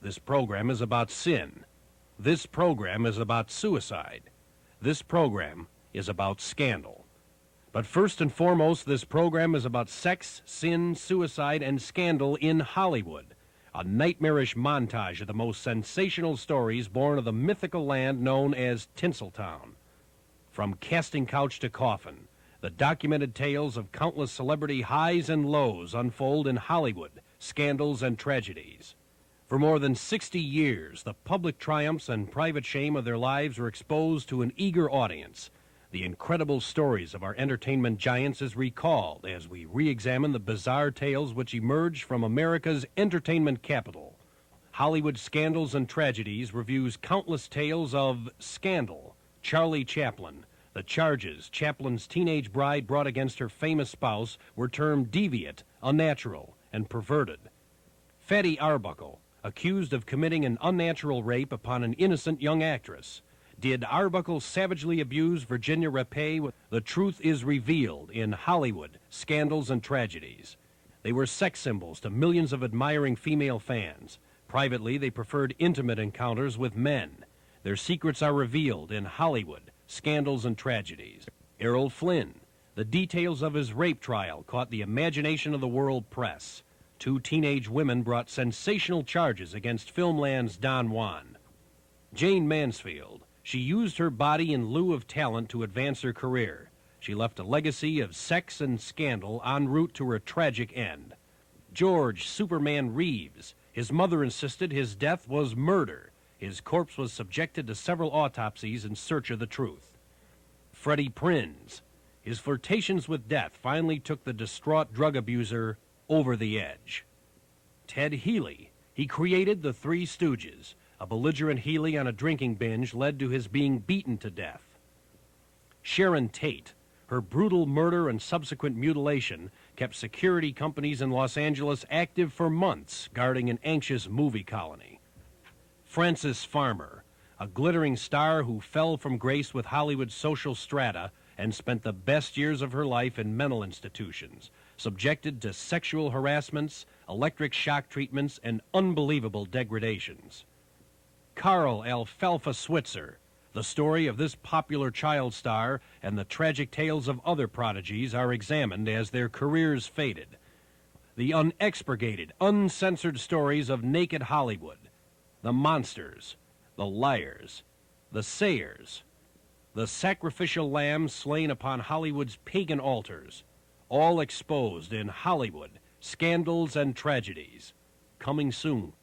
This program is about sin. This program is about suicide. This program is about scandal. But first and foremost, this program is about sex, sin, suicide, and scandal in Hollywood. A nightmarish montage of the most sensational stories born of the mythical land known as Tinseltown. From casting couch to coffin, the documented tales of countless celebrity highs and lows unfold in Hollywood, scandals and tragedies. For more than 60 years, the public triumphs and private shame of their lives were exposed to an eager audience. The incredible stories of our entertainment giants is recalled as we re-examine the bizarre tales which emerged from America's entertainment capital. Hollywood Scandals and Tragedies reviews countless tales of scandal. Charlie Chaplin. The charges Chaplin's teenage bride brought against her famous spouse were termed deviant, unnatural, and perverted. Fatty Arbuckle, accused of committing an unnatural rape upon an innocent young actress. Did Arbuckle savagely abuse Virginia Rapay? The truth is revealed in Hollywood, Scandals and Tragedies. They were sex symbols to millions of admiring female fans. Privately, they preferred intimate encounters with men. Their secrets are revealed in Hollywood, Scandals and Tragedies. Errol Flynn. The details of his rape trial caught the imagination of the world press. 2 teenage women brought sensational charges against Filmland's Don Juan. Jane Mansfield. She used her body in lieu of talent to advance her career. She left a legacy of sex and scandal en route to her tragic end. George Superman Reeves. His mother insisted his death was murder. His corpse was subjected to several autopsies in search of the truth. Freddie Prinze. His flirtations with death finally took the distraught drug abuser over the edge. Ted Healy. He created the Three Stooges. A belligerent Healy on a drinking binge led to his being beaten to death. Sharon Tate. Her brutal murder and subsequent mutilation kept security companies in Los Angeles active for months, guarding an anxious movie colony. Frances Farmer. A glittering star who fell from grace with Hollywood's social strata and spent the best years of her life in mental institutions, subjected to sexual harassments, electric shock treatments, and unbelievable degradations. Carl Alfalfa Switzer. The story of this popular child star and the tragic tales of other prodigies are examined as their careers faded. The unexpurgated, uncensored stories of naked Hollywood, the monsters, the liars, the sayers, the sacrificial lambs slain upon Hollywood's pagan altars, all exposed in Hollywood, Scandals and Tragedies. Coming soon.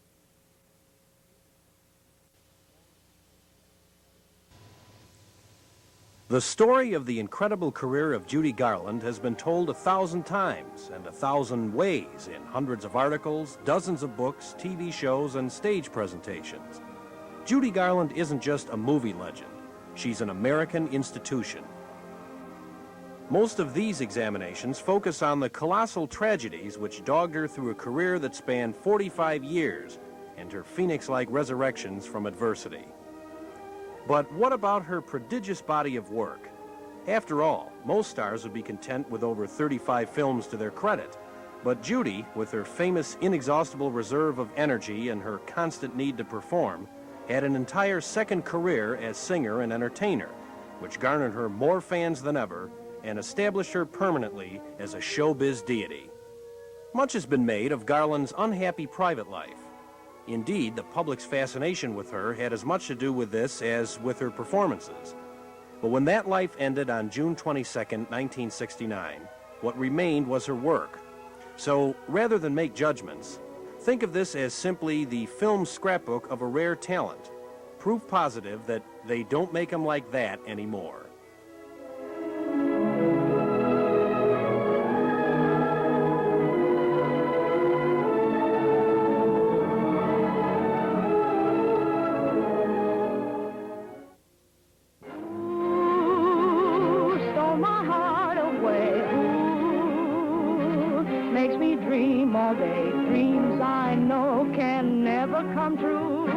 The story of the incredible career of Judy Garland has been told 1,000 times and 1,000 ways in hundreds of articles, dozens of books, TV shows, and stage presentations. Judy Garland isn't just a movie legend. She's an American institution. Most of these examinations focus on the colossal tragedies which dogged her through a career that spanned 45 years and her phoenix-like resurrections from adversity. But what about her prodigious body of work? After all, most stars would be content with over 35 films to their credit. But Judy, with her famous inexhaustible reserve of energy and her constant need to perform, had an entire second career as singer and entertainer, which garnered her more fans than ever and established her permanently as a showbiz deity. Much has been made of Garland's unhappy private life. Indeed, the public's fascination with her had as much to do with this as with her performances. But when that life ended on June 22, 1969, what remained was her work. So, rather than make judgments, think of this as simply the film scrapbook of a rare talent, proof positive that they don't make them like that anymore. Makes me dream all day, dreams I know can never come true.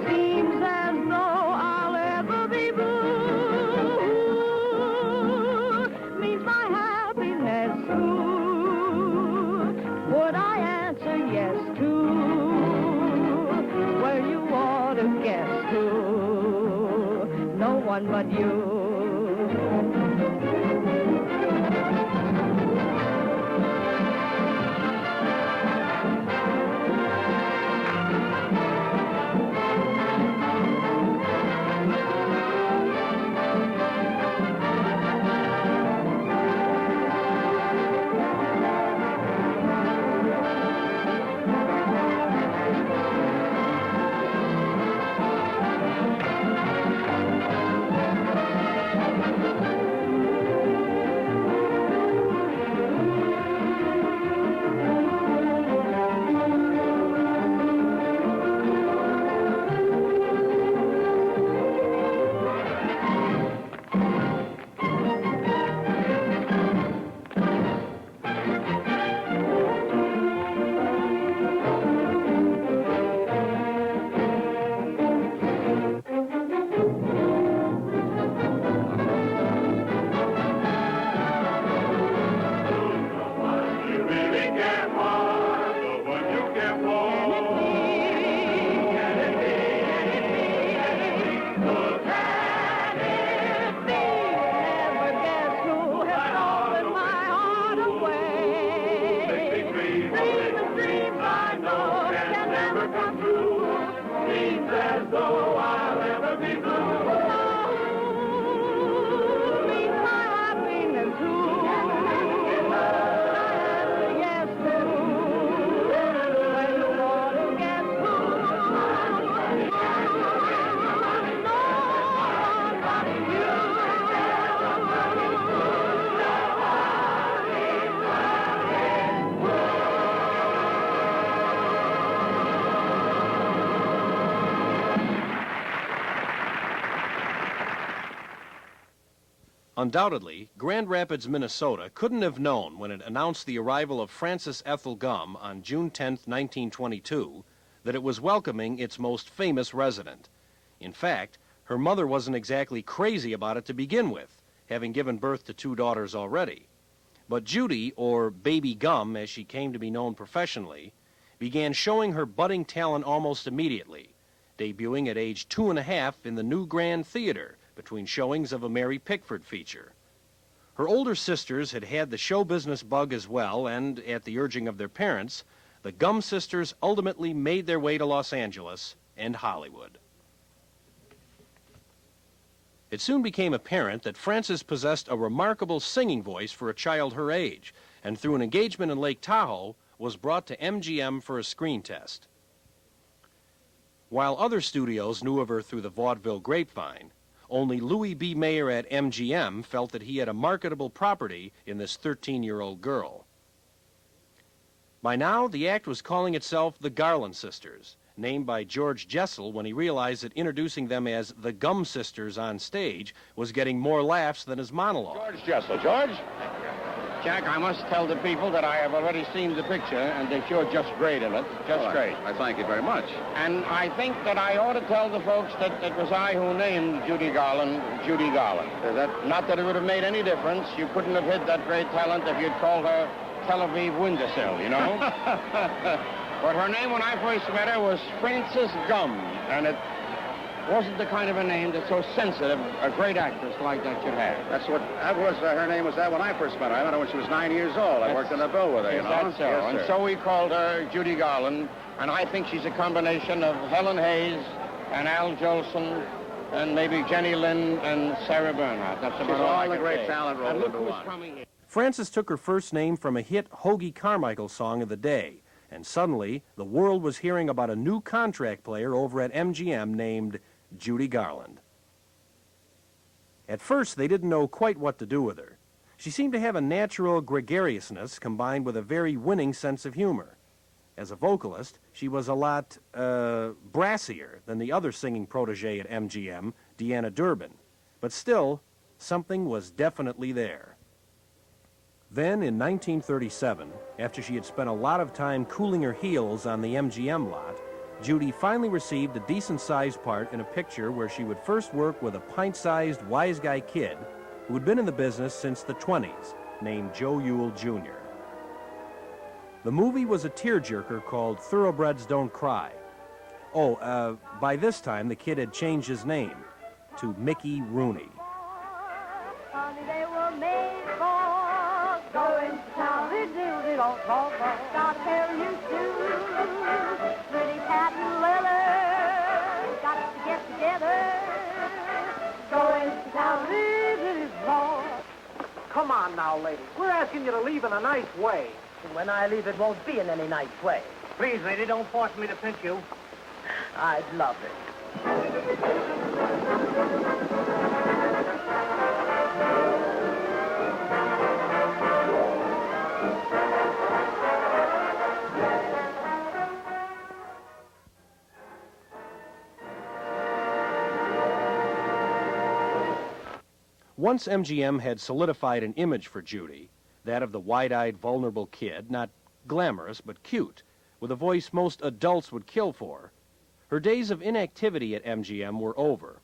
Seems as though I'll ever be blue. Means my happiness too. Would I answer yes to? one but you. Undoubtedly, Grand Rapids, Minnesota couldn't have known when it announced the arrival of Frances Ethel Gumm on June 10, 1922, that it was welcoming its most famous resident. In fact, her mother wasn't exactly crazy about it to begin with, having given birth to 2 daughters already. But Judy, or Baby Gumm as she came to be known professionally, began showing her budding talent almost immediately, debuting at age 2.5 in the New Grand Theater, between showings of a Mary Pickford feature. Her older sisters had had the show business bug as well, and at the urging of their parents, the Gumm sisters ultimately made their way to Los Angeles and Hollywood. It soon became apparent that Frances possessed a remarkable singing voice for a child her age, and through an engagement in Lake Tahoe, was brought to MGM for a screen test. While other studios knew of her through the vaudeville grapevine, only Louis B. Mayer at MGM felt that he had a marketable property in this 13-year-old girl. By now, the act was calling itself the Garland Sisters, named by George Jessel when he realized that introducing them as the Gumm Sisters on stage was getting more laughs than his monologue. George Jessel. George? Jack, I must tell the people that I have already seen the picture and that you're just great in it. Just great. I thank you very much. And I think that I ought to tell the folks that it was I who named Judy Garland, Judy Garland. Not that it would have made any difference. You couldn't have hid that great talent if you'd called her Tel Aviv Windowsill, you know? But her name when I first met her was Frances Gumm, and it wasn't the kind of a name that's so sensitive a great actress like that should have. That was her name was that when I first met her. I met her when she was 9 years old. I worked on the bill with her, you know. That's so. Yes, and sir. so we called her Judy Garland, and I think she's a combination of Helen Hayes and Al Jolson and maybe Jenny Lind and Sarah Bernhardt. That's about all I the can great say. talent rolled And look into who's one. coming in. Frances took her first name from a hit Hoagie Carmichael song of the day, and suddenly the world was hearing about a new contract player over at MGM named Judy Garland. At first, they didn't know quite what to do with her. She seemed to have a natural gregariousness combined with a very winning sense of humor. As a vocalist, she was a lot brassier than the other singing protege at MGM, Deanna Durbin. But still, something was definitely there. Then, in 1937, after she had spent a lot of time cooling her heels on the MGM lot, Judy finally received a decent-sized part in a picture where she would first work with a pint-sized wise guy kid who had been in the business since the 20s, named Joe Yule Jr. The movie was a tearjerker called Thoroughbreds Don't Cry. By this time, the kid had changed his name to Mickey Rooney. Honey, they were made for going to town. They don't talk about got a pair of new shoes, pretty patent leather, got to get together. Going to town. Come on now, lady. We're asking you to leave in a nice way. When I leave, it won't be in any nice way. Please, lady, don't force me to pinch you. I'd love it. Once MGM had solidified an image for Judy, that of the wide-eyed, vulnerable kid, not glamorous but cute, with a voice most adults would kill for, her days of inactivity at MGM were over.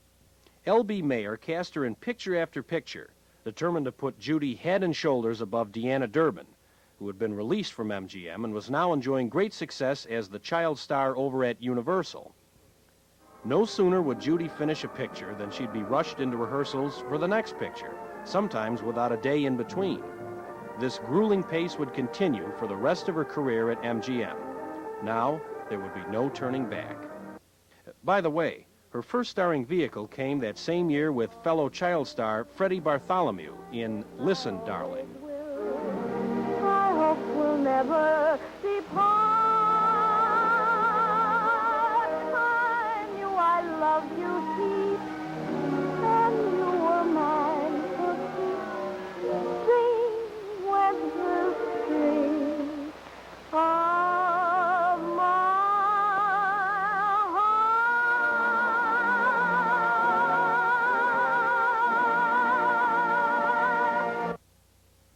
L.B. Mayer cast her in picture after picture, determined to put Judy head and shoulders above Deanna Durbin, who had been released from MGM and was now enjoying great success as the child star over at Universal. No sooner would Judy finish a picture than she'd be rushed into rehearsals for the next picture, sometimes without a day in between. This grueling pace would continue for the rest of her career at MGM. Now, there would be no turning back. By the way, her first starring vehicle came that same year with fellow child star Freddie Bartholomew in Listen, Darling. I hope we'll never depart. I knew I loved you deep, and you were mine to keep. Sing with the strings of my heart.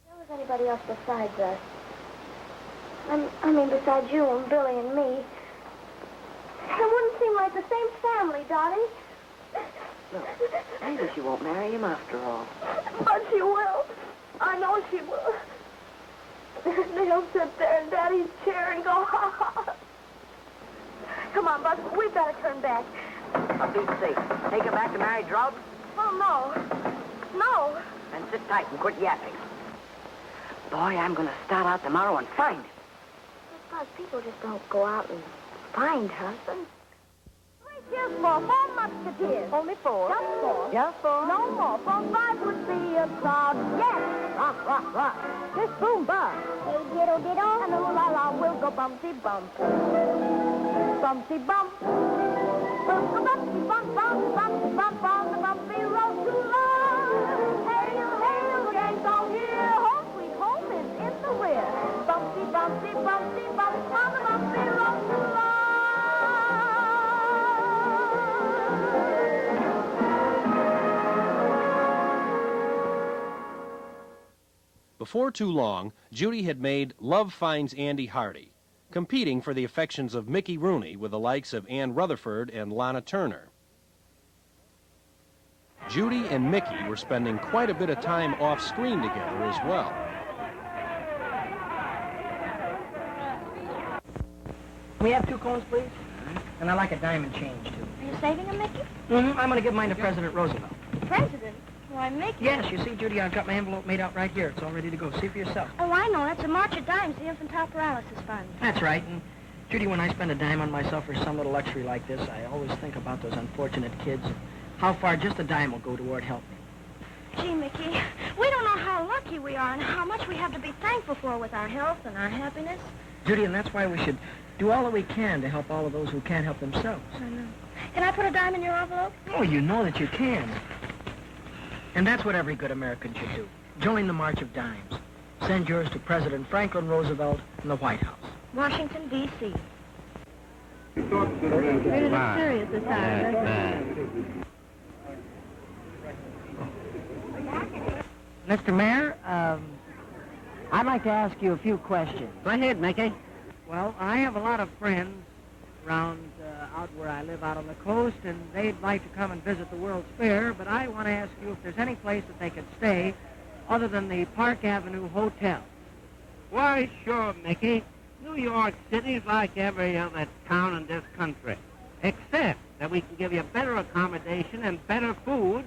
There was anybody else besides us. I mean, besides you and Billy and me. It wouldn't seem like the same family, Dottie. Look, maybe she won't marry him after all. But she will. I know she will. They'll sit there in Daddy's chair and go, ha, ha. Come on, Bud. We've got to turn back. I'll be safe. Take her back to Mary Drub Oh, no. No. and sit tight and quit yapping. Boy, I'm going to start out tomorrow and find him. Bud, people just don't go out and find husbands. 3 cheers for 4 musketeers. Only 4. Just 4. Just for? No more, for 5 would be a crowd. Yes! Rock, rock, rock. This boom buzz. Hey, diddle, diddle. And the la-la will go bumpty bump. Bumpty bump. Bumpty bump, bump, bumpty bump on the bumpy road to love. Hail, hail, the gang's all here. Home sweet home is in the rear. Bumpty, bumpty, bumpty bump on the bumpy road to love. Before too long, Judy had made Love Finds Andy Hardy, competing for the affections of Mickey Rooney with the likes of Ann Rutherford and Lana Turner. Judy and Mickey were spending quite a bit of time off-screen together as well. Can we have 2 cones, please? And I like a diamond change, too. Are you saving him, Mickey? I'm going to give mine to President Roosevelt. President? Why, Mickey? Yes, you see, Judy, I've got my envelope made out right here. It's all ready to go. See for yourself. Oh, I know. That's a March of Dimes, the Infantile Paralysis Fund. That's right. And, Judy, when I spend a dime on myself for some little luxury like this, I always think about those unfortunate kids and how far just a dime will go toward helping. Gee, Mickey, we don't know how lucky we are and how much we have to be thankful for with our health and our happiness. Judy, and that's why we should do all that we can to help all of those who can't help themselves. I know. Can I put a dime in your envelope? Oh, you know that you can. And that's what every good American should do. Join the March of Dimes. Send yours to President Franklin Roosevelt in the White House. Washington, D.C. Really look serious this time. Mr. Mayor, I'd like to ask you a few questions. Go ahead, Mickey. Well, I have a lot of friends around out where I live out on the coast, and they'd like to come and visit the World's Fair, but I want to ask you if there's any place that they could stay other than the Park Avenue Hotel. Why, sure, Mickey. New York City's like every other town in this country, except that we can give you better accommodation and better food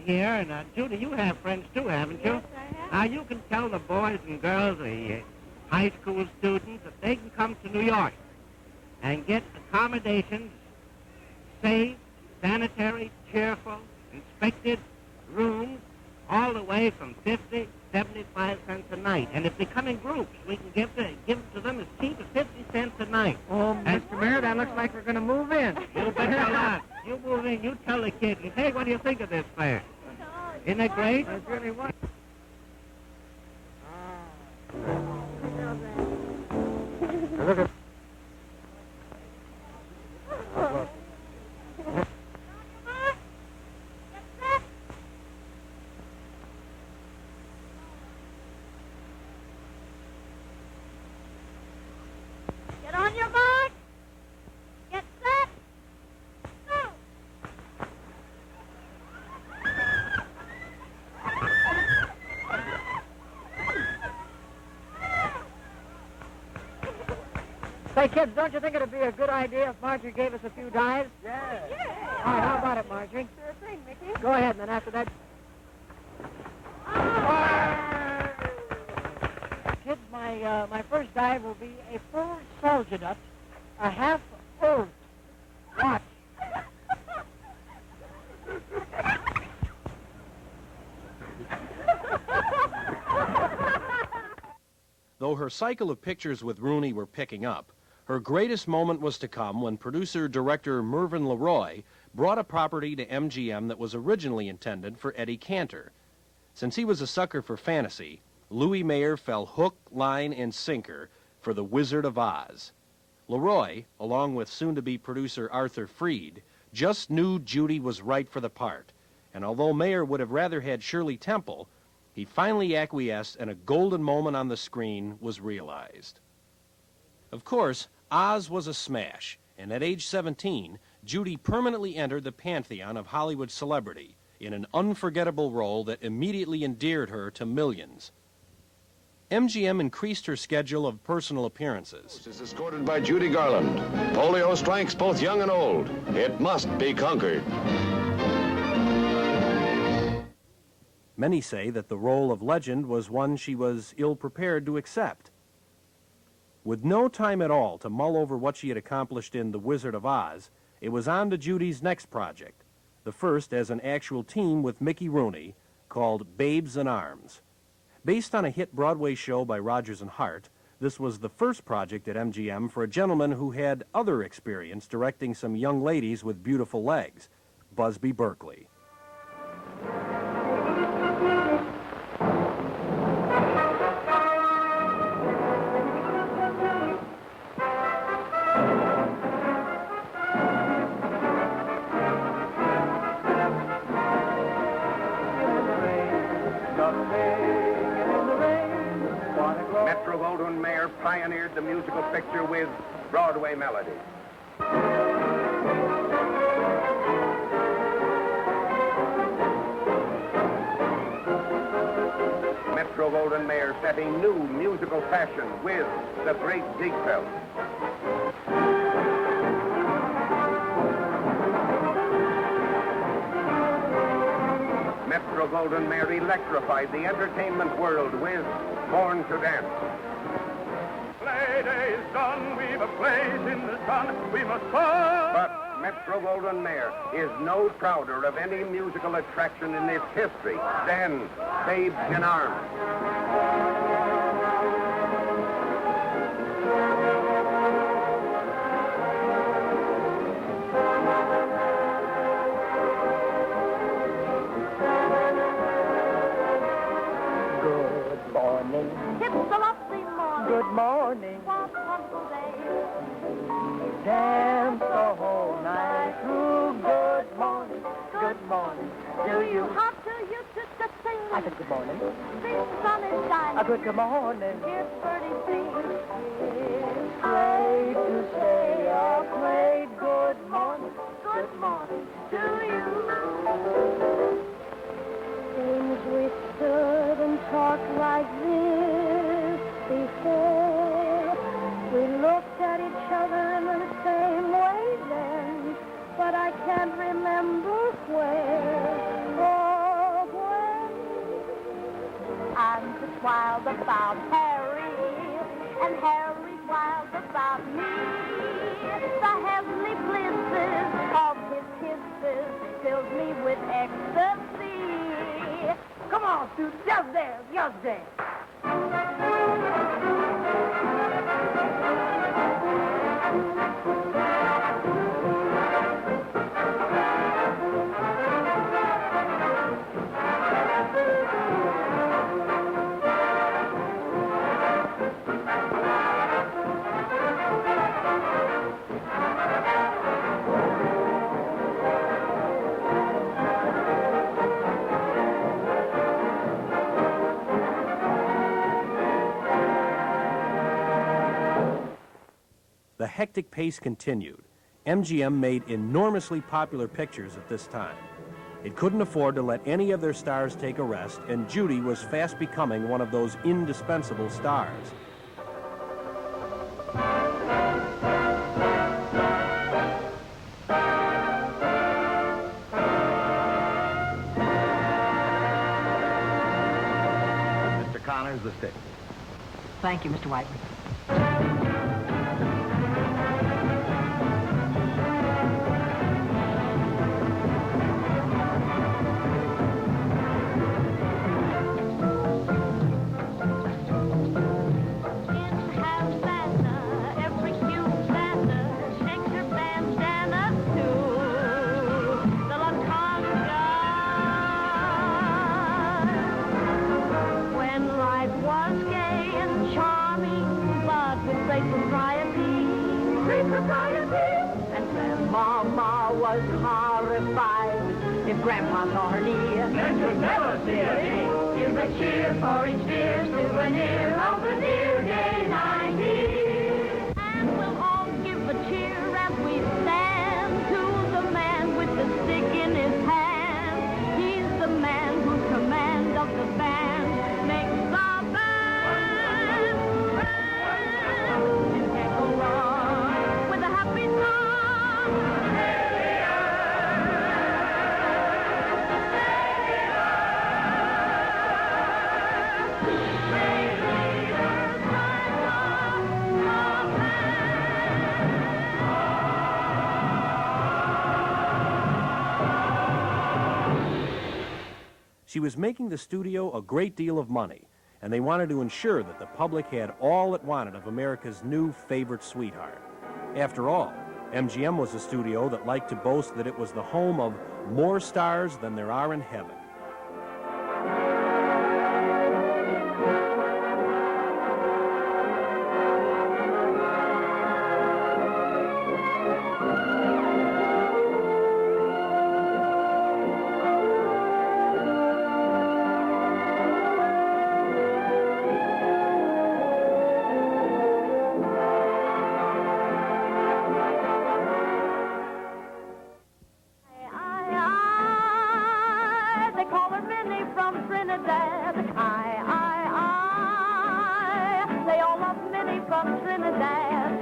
here, and Judy, you have friends too, haven't you? Yes, I have. Now, you can tell the boys and girls, the high school students, that they can come to New York and get accommodations, safe, sanitary, cheerful, inspected rooms, all the way from 50, 75 cents a night. And if they come in groups, we can give to them as cheap as 50 cents a night. Oh, Mr. Mayor, that looks like we're going to move in. You bet your lot. You move in, you tell the kids, and hey, what do you think of this fair? Isn't it great? That's really what. Look at. Get on your mark. Get set. Go. Say, kids, don't you think it'd be a good idea if Marjorie gave us a few dives? Yeah. All right, how about it, Marjorie? Sure thing, Mickey. Go ahead, and then after that... Kids, my first dive will be a full soldier nut, a half old. Watch. Though her cycle of pictures with Rooney were picking up, her greatest moment was to come when producer-director Mervyn LeRoy brought a property to MGM that was originally intended for Eddie Cantor. Since he was a sucker for fantasy, Louis Mayer fell hook, line, and sinker for The Wizard of Oz. LeRoy, along with soon-to-be producer Arthur Freed, just knew Judy was right for the part, and although Mayer would have rather had Shirley Temple, he finally acquiesced and a golden moment on the screen was realized. Of course, Oz was a smash, and at age 17, Judy permanently entered the pantheon of Hollywood celebrity in an unforgettable role that immediately endeared her to millions. MGM increased her schedule of personal appearances. Is escorted by Judy Garland. Polio strikes both young and old. It must be conquered. Many say that the role of legend was one she was ill-prepared to accept. With no time at all to mull over what she had accomplished in The Wizard of Oz, it was on to Judy's next project, the first as an actual team with Mickey Rooney, called Babes in Arms. Based on a hit Broadway show by Rodgers and Hart, this was the first project at MGM for a gentleman who had other experience directing some young ladies with beautiful legs, Busby Berkeley. Metro-Goldwyn-Mayer pioneered the musical picture with Broadway melody. Metro-Goldwyn-Mayer setting new musical fashion with the great Ziegfeld. Metro-Goldwyn-Mayer electrified the entertainment world with Born to Dance. Play day is done, we've a place in the sun, we must fun. But Metro-Goldwyn-Mayer is no prouder of any musical attraction in its history than Babes in Arms. It's a lovely morning. Good morning. What a wonderful day. Dance the whole night through. Good morning. Good morning. Do you? How do you just sing? I said good morning. The sun is shining. A good morning. Here's birdie sing. It's great to say a great good morning. Good morning to you. Things we stood and talked like this before. We looked at each other in the same way then, but I can't remember where or wild about Harry, and Harry's wild about me. The heavenly blisses of his kisses fills me with ecstasy. Come on, students, just dance, just dance. The hectic pace continued. MGM made enormously popular pictures at this time. It couldn't afford to let any of their stars take a rest, and Judy was fast becoming one of those indispensable stars. Mr. Connors, the stick. Thank you, Mr. Whiteman. And Grandmama was horrified if Grandpa saw her near. Then you'd never see a thing. Give a cheer for each dear souvenir of the dear day 90. And we'll all give a cheer as we stand to the man with the stick in his hand. He's the man whose command of the band makes the band. And can't go wrong with a happy song. She was making the studio a great deal of money, and they wanted to ensure that the public had all it wanted of America's new favorite sweetheart. After all, MGM was a studio that liked to boast that it was the home of more stars than there are in heaven. They call her Minnie from Trinidad. They all love Minnie from Trinidad.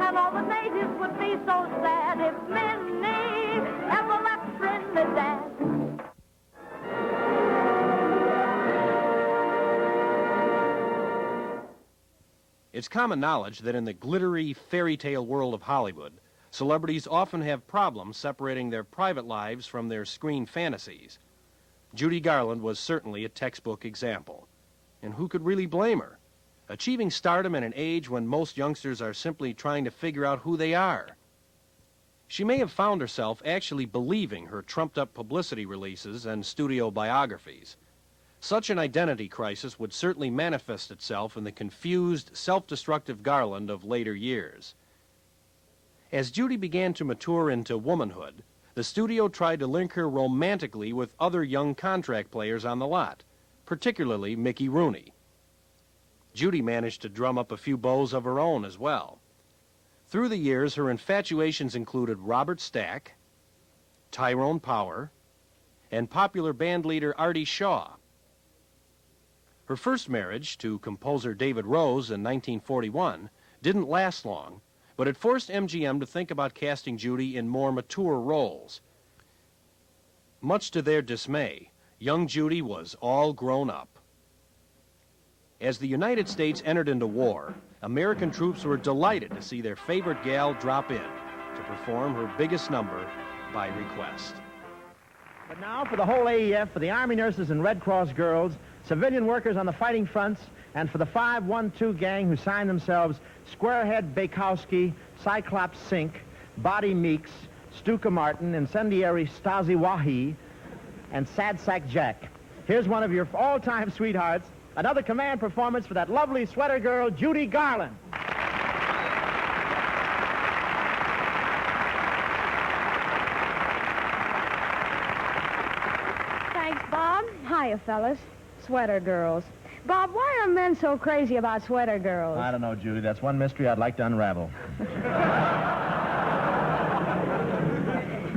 And all the natives would be so sad if Minnie ever left Trinidad. It's common knowledge that in the glittery fairy tale world of Hollywood, celebrities often have problems separating their private lives from their screen fantasies. Judy Garland was certainly a textbook example. And who could really blame her? Achieving stardom at an age when most youngsters are simply trying to figure out who they are. She may have found herself actually believing her trumped-up publicity releases and studio biographies. Such an identity crisis would certainly manifest itself in the confused, self-destructive Garland of later years. As Judy began to mature into womanhood, the studio tried to link her romantically with other young contract players on the lot, particularly Mickey Rooney. Judy managed to drum up a few beaux of her own as well. Through the years, her infatuations included Robert Stack, Tyrone Power, and popular bandleader Artie Shaw. Her first marriage to composer David Rose in 1941 didn't last long, but it forced MGM to think about casting Judy in more mature roles. Much to their dismay, young Judy was all grown up. As the United States entered into war, American troops were delighted to see their favorite gal drop in to perform her biggest number by request. But now for the whole AEF, for the Army nurses and Red Cross girls, civilian workers on the fighting fronts, and for the 512 gang who signed themselves Squarehead Bakowski, Cyclops Sink, Body Meeks, Stuka Martin, Incendiary Stasi Wahi, and Sad Sack Jack. Here's one of your all-time sweethearts, another command performance for that lovely sweater girl, Judy Garland. Thanks, Bob. Hiya, fellas. Sweater girls. Bob, why are men so crazy about sweater girls? I don't know, Judy. That's one mystery I'd like to unravel.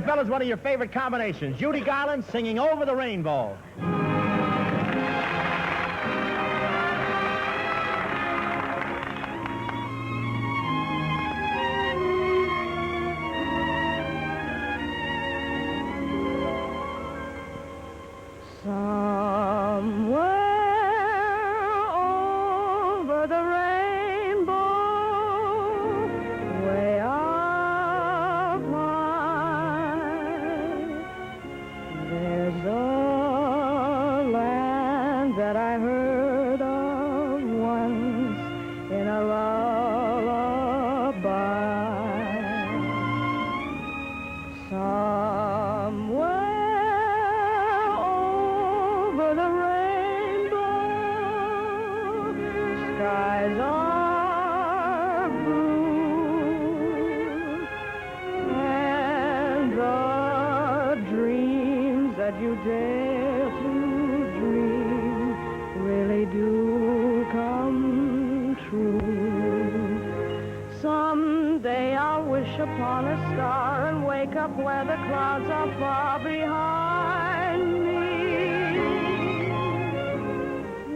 Fellas, one of your favorite combinations. Judy Garland singing Over the Rainbow. Upon a star and wake up where the clouds are far behind me,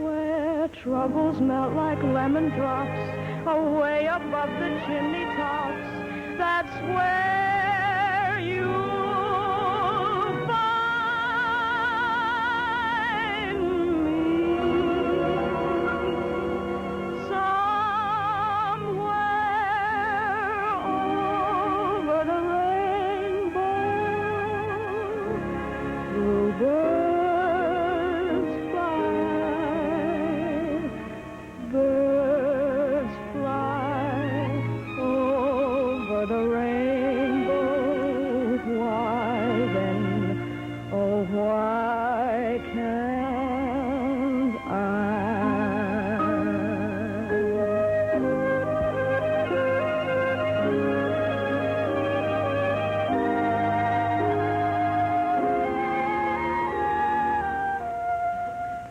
where troubles melt like lemon drops away above the chimney tops. That's where you'll find me. Birds fly over the rainbow. Why then, oh why can't I?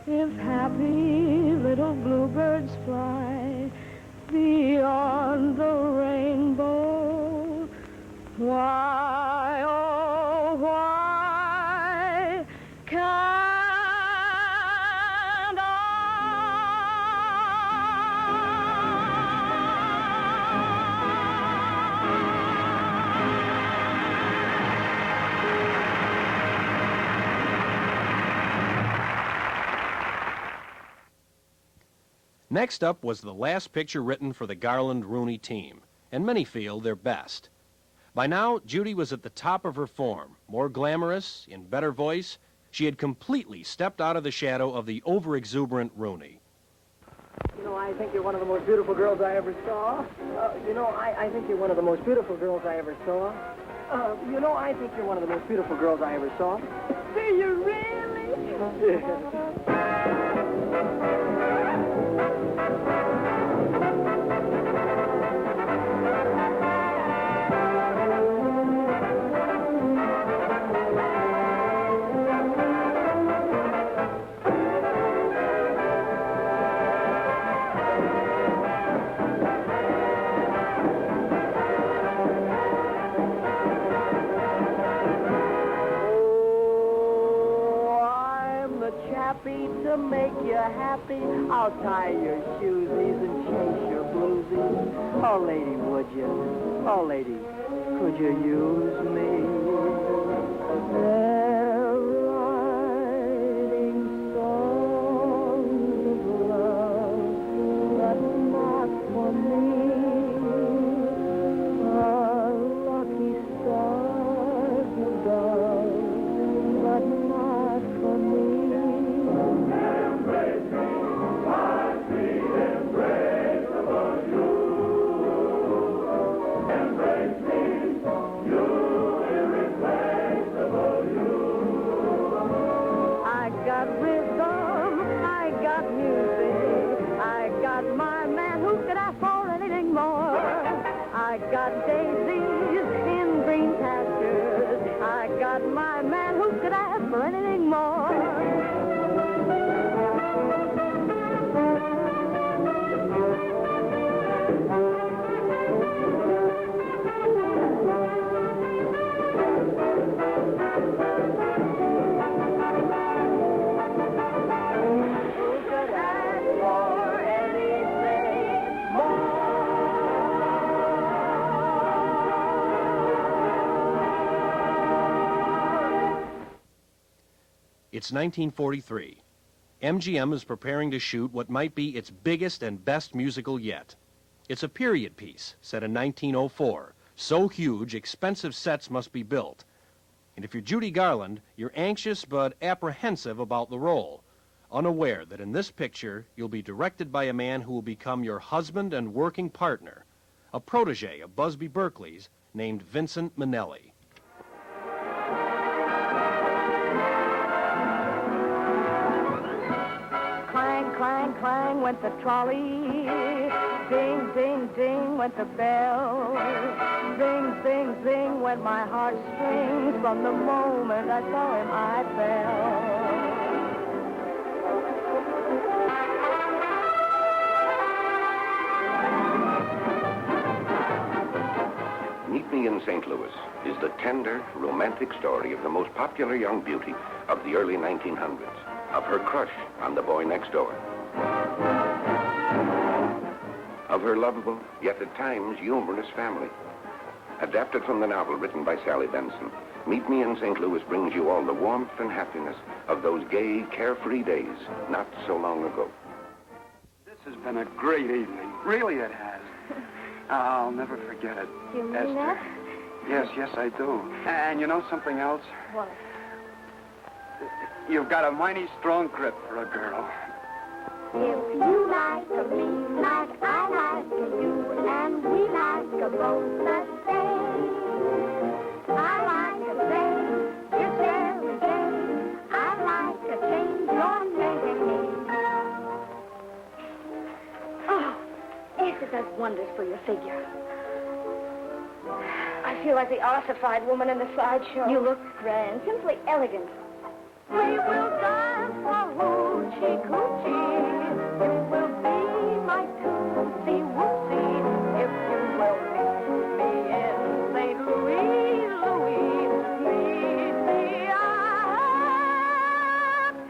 If happy little bluebirds fly beyond the rainbow, why, oh, why can't I? Next up was the last picture written for the Garland-Rooney team, and many feel their best. By now, Judy was at the top of her form, more glamorous, in better voice. She had completely stepped out of the shadow of the over-exuberant Rooney. You know, I think you're one of the most beautiful girls I ever saw. I think you're one of the most beautiful girls I ever saw. I think you're one of the most beautiful girls I ever saw. Do you really? To make you happy, I'll tie your shoesies and chase your bluesies. Oh, lady, would you? Oh, lady, could you use me? They're riding It's 1943. MGM is preparing to shoot what might be its biggest and best musical yet. It's a period piece set in 1904. So huge, expensive sets must be built. And if you're Judy Garland, you're anxious but apprehensive about the role, unaware that in this picture you'll be directed by a man who will become your husband and working partner, a protege of Busby Berkeley's named Vincent Minnelli. Clang, clang, clang went the trolley. Ding, ding, ding went the bell. Zing, zing, zing went my heartstrings. From the moment I saw him, I fell. Meet Me in St. Louis is the tender, romantic story of the most popular young beauty of the early 1900s, of her crush on the boy next door. Of her lovable, yet at times humorous family. Adapted from the novel written by Sally Benson, Meet Me in St. Louis brings you all the warmth and happiness of those gay, carefree days not so long ago. This has been a great evening. Really it has. I'll never forget it. You mean Esther. that? Yes, I do. And you know something else? What? You've got a mighty strong grip for a girl. If you like me like I like you, and we like both the same, I like to say, just every day, I like to change your name. Oh, Esther does wonders for your figure. I feel like the ossified woman in the sideshow. You look grand, simply elegant. We will dance for hoochie coochie. You will be my tootsie wootsie. If you will meet me in St. Louis, meet me at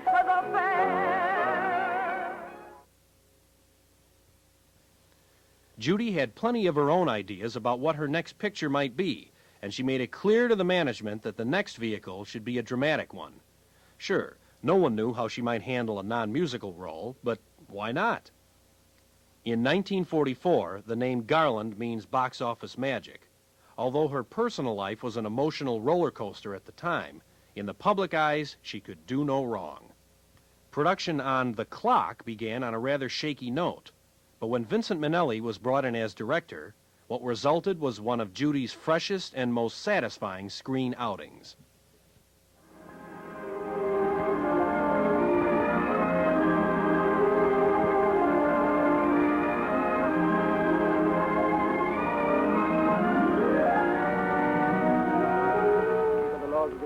the fair. Judy had plenty of her own ideas about what her next picture might be, and she made it clear to the management that the next vehicle should be a dramatic one. Sure, no one knew how she might handle a non-musical role, but why not? In 1944, the name Garland means box office magic. Although her personal life was an emotional roller coaster at the time, in the public eyes, she could do no wrong. Production on The Clock began on a rather shaky note, but when Vincent Minnelli was brought in as director, what resulted was one of Judy's freshest and most satisfying screen outings.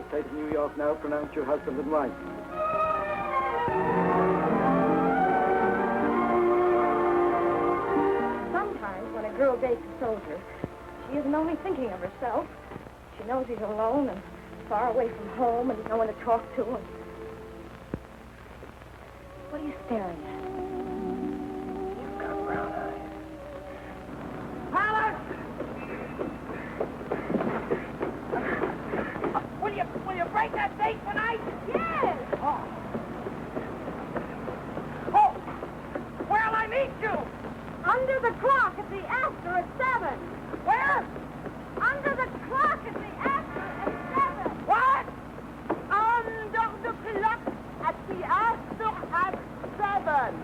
State of New York now pronounce you husband and wife. Sometimes when a girl dates a soldier, she isn't only thinking of herself. She knows he's alone and far away from home and no one to talk to. And... What are you staring at? You've got brown eyes. Will you break that date tonight? Yes. Oh, where'll I meet you? Under the clock at the Astor at 7. Where? Under the clock at the Astor at 7. What? Under the clock at the Astor at 7.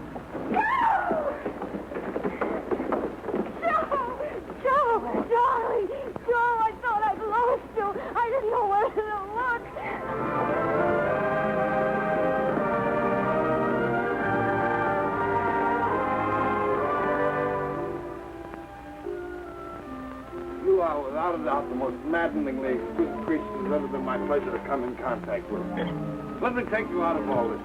Joe, darling, Joe, I thought I'd lost you. I didn't know where to look. You are, without a doubt, the most maddeningly exquisite creature it's ever been my pleasure to come in contact with. Let me take you out of all this.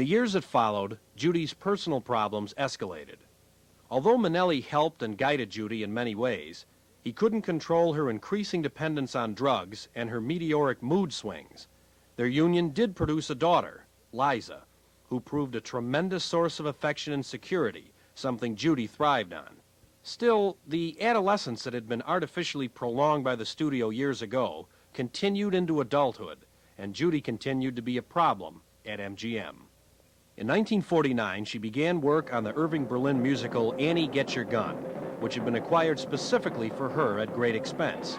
the years that followed, Judy's personal problems escalated. Although Minnelli helped and guided Judy in many ways, he couldn't control her increasing dependence on drugs and her meteoric mood swings. Their union did produce a daughter, Liza, who proved a tremendous source of affection and security, something Judy thrived on. Still, the adolescence that had been artificially prolonged by the studio years ago continued into adulthood, and Judy continued to be a problem at MGM. In 1949, she began work on the Irving Berlin musical Annie, Get Your Gun, which had been acquired specifically for her at great expense.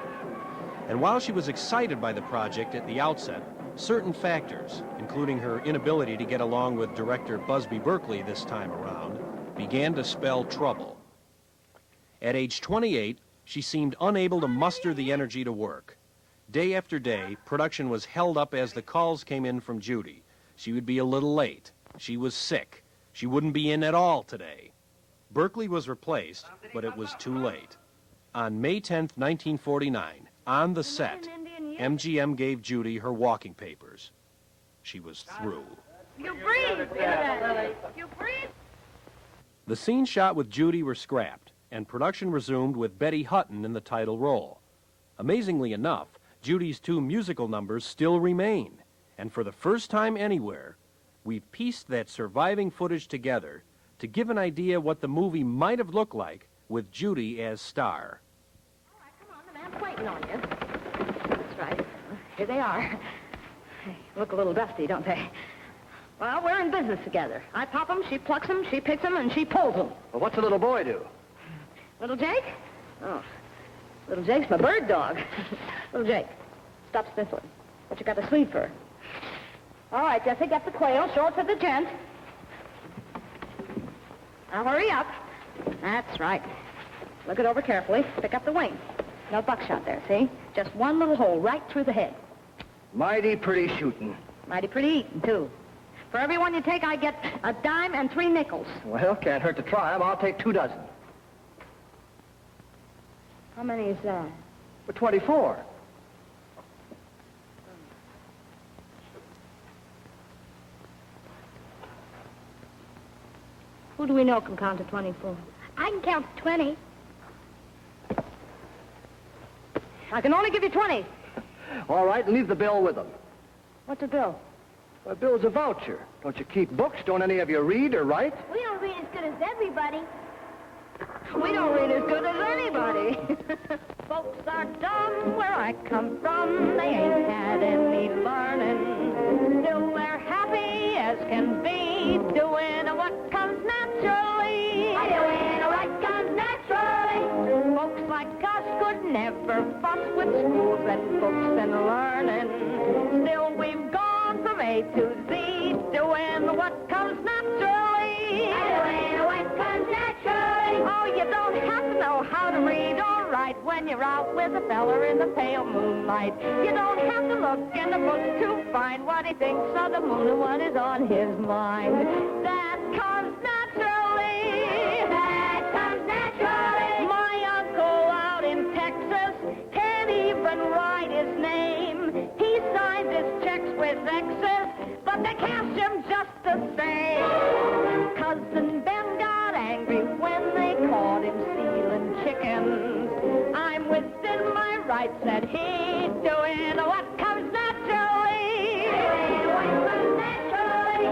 And while she was excited by the project at the outset, certain factors, including her inability to get along with director Busby Berkeley this time around, began to spell trouble. At age 28, she seemed unable to muster the energy to work. Day after day, production was held up as the calls came in from Judy. She would be a little late. She was sick. She wouldn't be in at all today. Berkeley was replaced, but it was too late. On May 10th, 1949, on the set, MGM gave Judy her walking papers. She was through. You breathe! You breathe! The scenes shot with Judy were scrapped, and production resumed with Betty Hutton in the title role. Amazingly enough, Judy's 2 musical numbers still remain, and for the first time anywhere, we've pieced that surviving footage together to give an idea what the movie might have looked like with Judy as star. All right, come on, the man's waiting on you. That's right. Here they are. They look a little dusty, don't they? Well, we're in business together. I pop them, she plucks them, she picks them, and she pulls them. Well, what's the little boy do? Little Jake? Oh, little Jake's my bird dog. Little Jake, stop sniffling. What you got to sleep for? All right, Jesse, get the quail, show it to the gent. Now, hurry up. That's right. Look it over carefully. Pick up the wing. No buckshot there, see? Just one little hole right through the head. Mighty pretty shooting. Mighty pretty eating, too. For every one you take, I get a dime and 3 nickels. Well, can't hurt to try 'em. I'll take 2 dozen. How many is that? For 24. Who do we know can count to 24? I can count to 20. I can only give you 20. All right, leave the bill with them. What's the bill? A bill's a voucher. Don't you keep books? Don't any of you read or write? We don't read as good as everybody. We don't read as good as anybody. Folks are dumb where I come from. They ain't had any learning. Still they're happy as can be, doing what comes naturally. Doing what comes naturally. Folks like us could never fuss with schools and books and learning. Still we've gone from A to Z, doing what comes naturally. Doing what comes naturally. Oh, you don't have to know how to read or write when you're out with a feller in the pale moonlight. You don't have to look in the book to find what he thinks of the moon and what is on his mind. That comes naturally. That comes naturally. My uncle out in Texas can't even write his name. He signs his checks with X's, but they cash him just the same. Cousin Ben got angry when they caught him stealing chickens. I'm within my rights, said he, doing what comes naturally. Doing what comes naturally.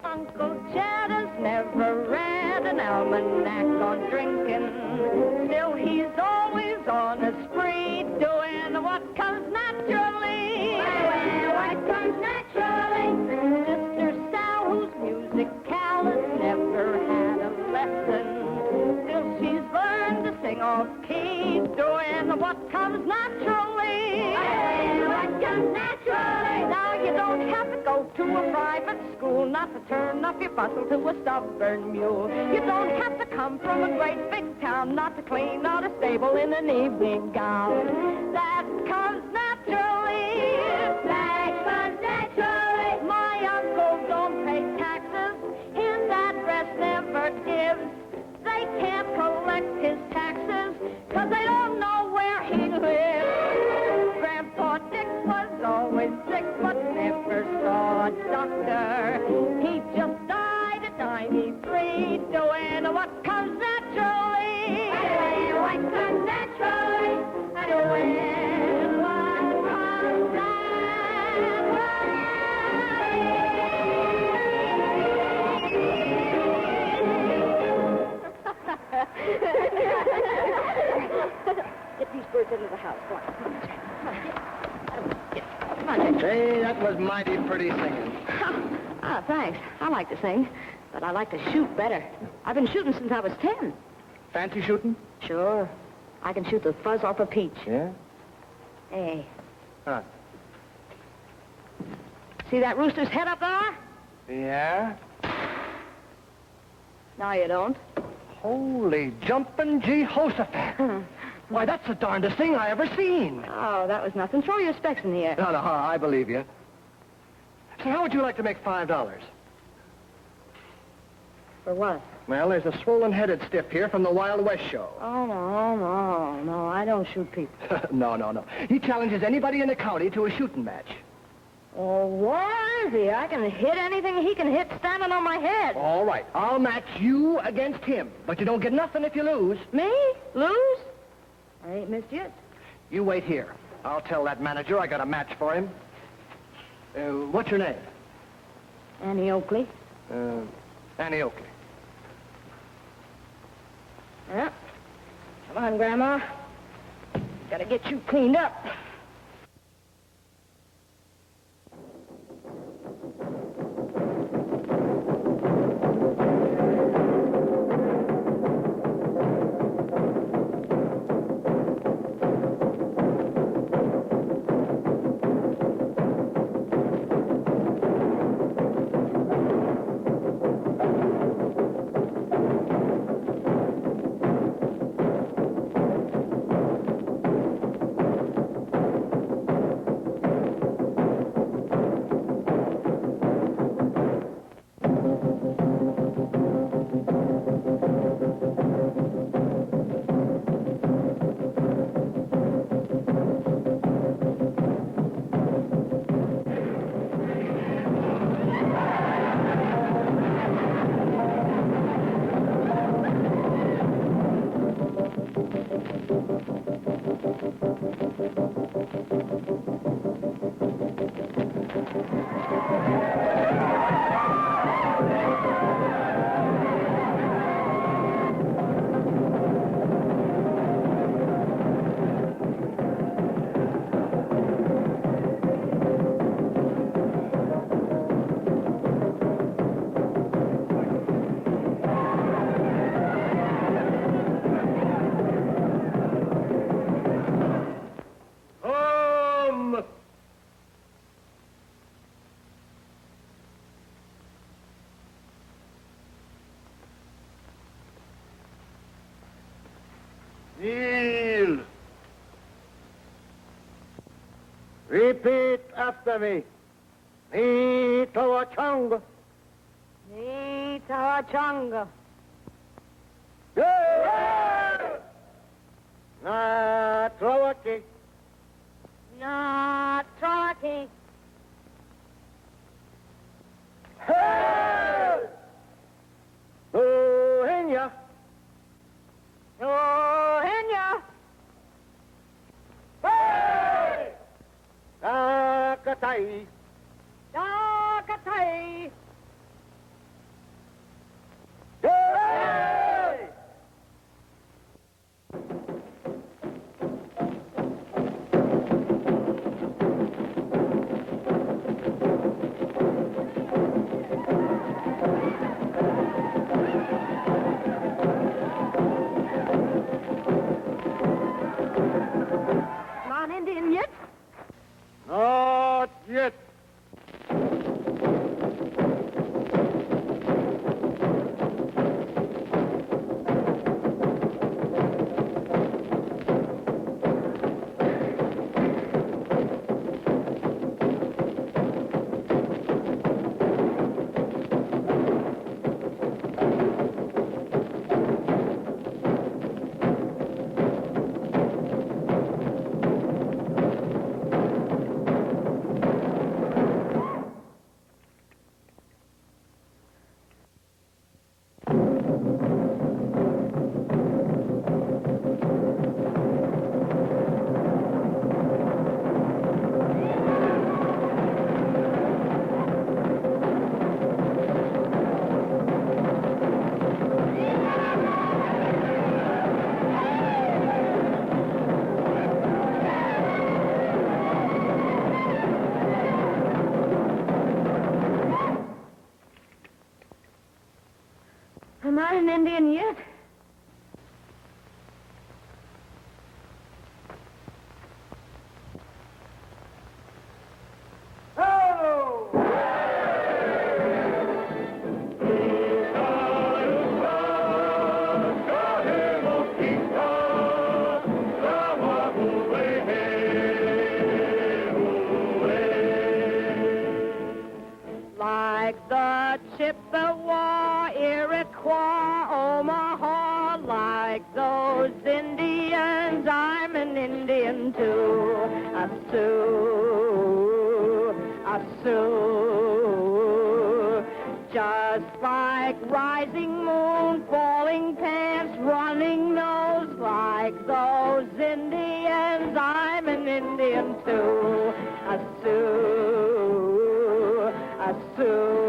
Uncle Jed has never read an almanac on drinking. Still he's always on a spree, doing what comes naturally. Doing what comes naturally. Sister Sal, whose musicale has never had a lesson. Still she's learned to sing off key, doing what comes naturally. Doing what comes naturally. Now you don't have to go to a private school, not to turn up your bustle to a stubborn mule. You don't have to come from a great big town, not to clean out a stable in an evening gown. That comes naturally. That comes naturally. My uncle don't pay taxes. His address never gives. They can't collect his taxes, 'cause they don't know where he lives. Grandpa Say, that was mighty pretty singing. Ah, thanks. I like to sing, but I like to shoot better. I've been shooting since I was 10. Fancy shooting? Sure. I can shoot the fuzz off a peach. Yeah? Hey, Huh. see that rooster's head up there? Yeah? No, you don't. Holy jumping Jehoshaphat. Why, that's the darndest thing I ever seen. Oh, that was nothing. Throw your specs in the air. No, I believe you. So how would you like to make $5? For what? Well, there's a swollen-headed stiff here from the Wild West show. Oh, no, I don't shoot people. No. He challenges anybody in the county to a shooting match. Oh, where is he? I can hit anything he can hit standing on my head. All right, I'll match you against him, but you don't get nothing if you lose. Me? Lose? I ain't missed yet. You wait here. I'll tell that manager I got a match for him. What's your name? Annie Oakley. Annie Oakley. Yeah. Come on, Grandma. Gotta get you cleaned up. Kneel. Repeat after me. Me Tawachanga. Me Tawachanga. Na Trawaki. Na Trawaki. Hey! Rohingya. Rohingya. Hey! Dakatai. Dakatai. Hey! Not Indian yet? Not yet. Indian yet. Like the Chippewa, Iroquois, Omaha, like those Indians, I'm an Indian too. A Sioux, a Sioux. Just like rising moon, falling pants, running nose, like those Indians, I'm an Indian too. A Sioux, a Sioux.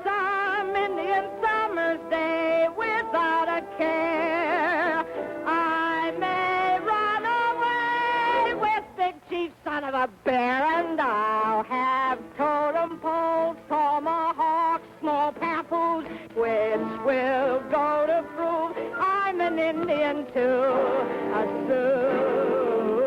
Some Indian summer's day without a care. I may run away with Big Chief, son of a bear, and I'll have totem poles, tomahawks, small papoose, which will go to prove I'm an Indian too. A Sioux,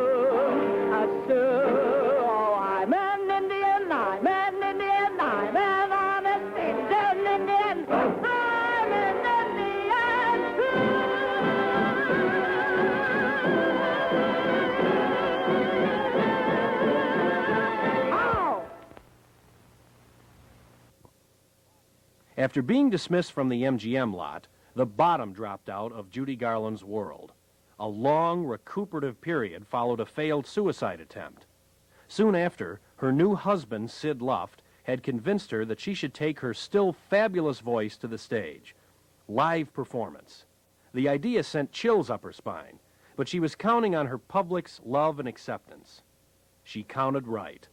a Sioux. Oh, I'm an Indian, I'm an Indian, I'm an honest Indian, Indian. I'm an Indian After being dismissed from the MGM lot, the bottom dropped out of Judy Garland's world. A long, recuperative period followed a failed suicide attempt. Soon after, her new husband, Sid Luft, had convinced her that she should take her still fabulous voice to the stage. Live performance. The idea sent chills up her spine, but she was counting on her public's love and acceptance. She counted right.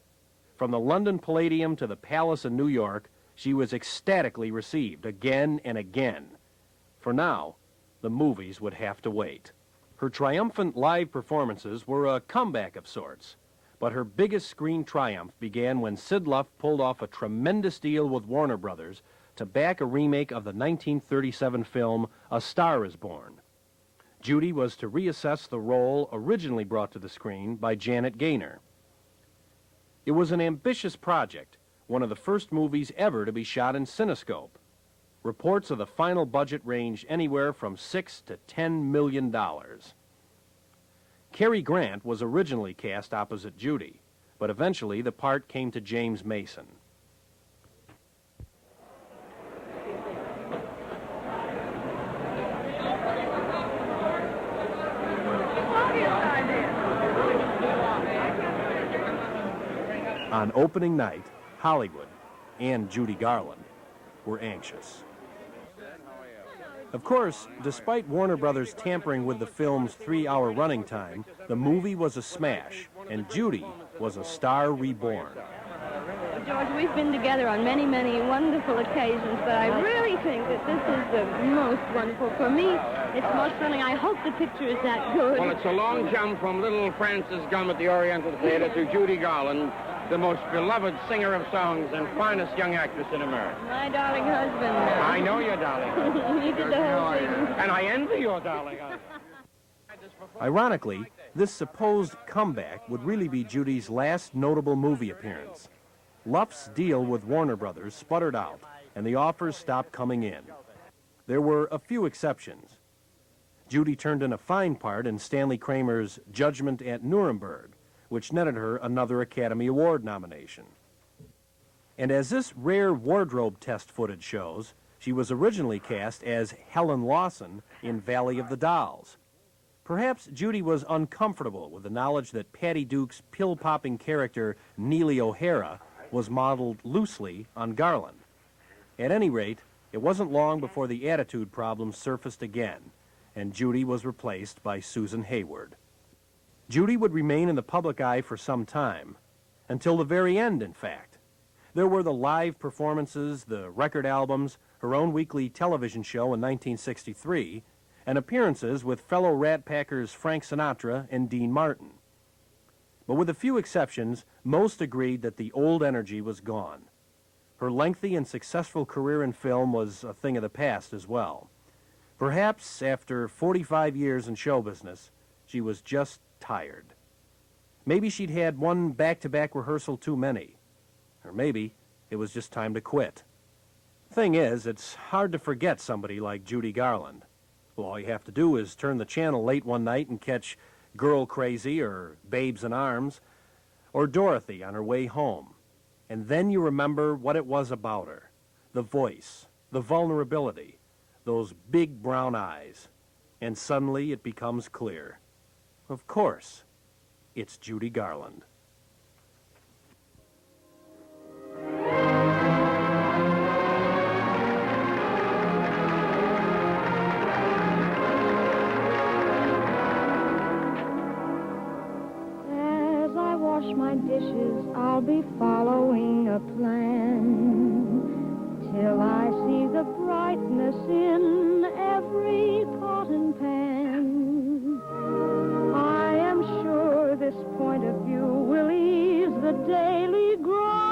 From the London Palladium to the Palace in New York, she was ecstatically received again and again. For now, the movies would have to wait. Her triumphant live performances were a comeback of sorts, but her biggest screen triumph began when Sid Luft pulled off a tremendous deal with Warner Brothers to back a remake of the 1937 film A Star is Born. Judy was to reassess the role originally brought to the screen by Janet Gaynor. It was an ambitious project, one of the first movies ever to be shot in Cinescope. Reports of the final budget ranged anywhere from $6 to $10 million. Cary Grant was originally cast opposite Judy, but eventually the part came to James Mason. On opening night, Hollywood and Judy Garland were anxious. Of course, despite Warner Brothers tampering with the film's 3-hour running time, the movie was a smash, and Judy was a star reborn. George, we've been together on many, many wonderful occasions, but I really think that this is the most wonderful. For me, it's most thrilling. I hope the picture is that good. Well, it's a long jump from little Frances Gumm at the Oriental Theater to Judy Garland, the most beloved singer of songs and finest young actress in America. My darling husband. I know your darling husband. He did the whole thing. And I envy your darling husband. Ironically, this supposed comeback would really be Judy's last notable movie appearance. Luft's deal with Warner Brothers sputtered out, and the offers stopped coming in. There were a few exceptions. Judy turned in a fine part in Stanley Kramer's Judgment at Nuremberg, which netted her another Academy Award nomination. And as this rare wardrobe test footage shows, she was originally cast as Helen Lawson in Valley of the Dolls. Perhaps Judy was uncomfortable with the knowledge that Patty Duke's pill-popping character, Neely O'Hara, was modeled loosely on Garland. At any rate, it wasn't long before the attitude problem surfaced again, and Judy was replaced by Susan Hayward. Judy would remain in the public eye for some time, until the very end, in fact. There were the live performances, the record albums, her own weekly television show in 1963, and appearances with fellow Rat Packers Frank Sinatra and Dean Martin. But with a few exceptions, most agreed that the old energy was gone. Her lengthy and successful career in film was a thing of the past as well. Perhaps after 45 years in show business, she was just tired. Maybe she'd had one back-to-back rehearsal too many. Or maybe it was just time to quit. Thing is, it's hard to forget somebody like Judy Garland. Well, all you have to do is turn the channel late one night and catch Girl Crazy or Babes in Arms or Dorothy on her way home. And then you remember what it was about her. The voice, the vulnerability, those big brown eyes. And suddenly it becomes clear. Of course, it's Judy Garland. As I wash my dishes, I'll be following a plan till I see the brightness in every pot and pan. I am sure this point of view will ease the daily grind.